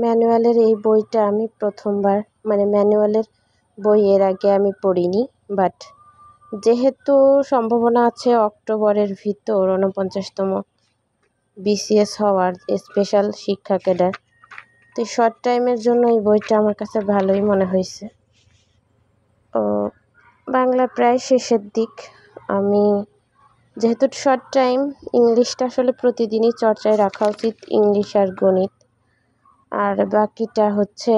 ম্যানুয়ালের এই বইটা আমি প্রথমবার, মানে ম্যানুয়ালের বই এর আগে আমি পড়িনি, বাট যেহেতু সম্ভাবনা আছে অক্টোবরের ভিতর ৪৯তম বিসিএস হওয়ার স্পেশাল শিক্ষা ক্যাডার, তো শর্ট টাইমের জন্য এই বইটা আমার কাছে ভালোই মনে হয়েছে। ও বাংলা প্রায় শেষের দিক। আমি যেহেতু শর্ট টাইম, ইংলিশটা আসলে প্রতিদিনই চর্চায় রাখা উচিত, ইংলিশ আর গণিত, আর বাকিটা হচ্ছে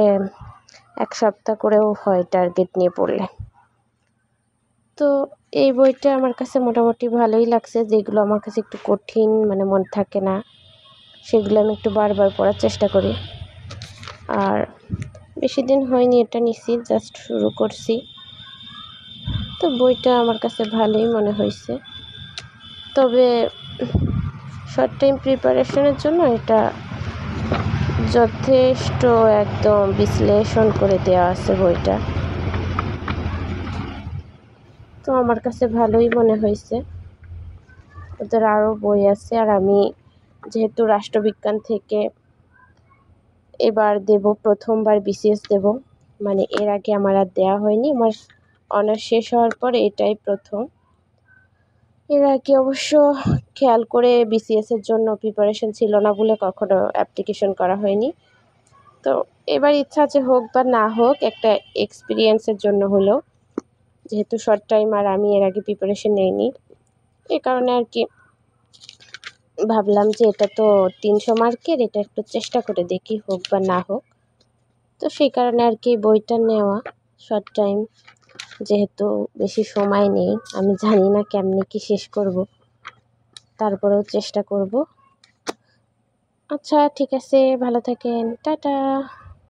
এক সপ্তাহ করেও হয় টার্গেট নিয়ে পড়লে। তো এই বইটা আমার কাছে মোটামুটি ভালোই লাগছে। যেগুলো আমার কাছে একটু কঠিন, মানে মনে থাকে না, সেগুলো আমি একটু বারবার পড়ার চেষ্টা করি। আর বেশি দিন হয়নি এটা নিছি, জাস্ট শুরু করছি। তো বইটা আমার কাছে ভালোই মনে হয়েছে। তবে শর্ট টাইম প্রিপারেশনের জন্য এটা যথেষ্ট একদম বিশ্লেষণ করে দেওয়া আছে বইটা, তো আমার কাছে ভালোই মনে হয়েছে। ওদের আরও বই আছে, আর আমি যেহেতু রাষ্ট্রবিজ্ঞান থেকে এবার দেব, প্রথমবার বিসিএস দেব, মানে এর আগে আমার আর দেওয়া হয়নি। আমার অনার্স শেষ হওয়ার পর এটাই প্রথম। এর আগে অবশ্য খেয়াল করে বিসিএসের জন্য প্রিপারেশন ছিল না বলে কখনো অ্যাপ্লিকেশন করা হয়নি। তো এবার ইচ্ছা আছে, হোক বা না হোক, একটা এক্সপিরিয়েন্সের জন্য হলো, যেহেতু শর্ট টাইম আর আমি এর আগে প্রিপারেশন নেইনি, এই কারণে আর কি ভাবলাম যে এটা তো 300 মার্কের, এটা একটু চেষ্টা করে দেখি, হোক বা না হোক। তো সেই কারণে আর কি বইটা নেওয়া। শর্ট টাইম যেহেতু বেশি সময় নেই, আমি জানি না কেমনে কি শেষ করব, তারপরেও চেষ্টা করব। আচ্ছা ঠিক আছে, ভালো থাকেন, টাটা।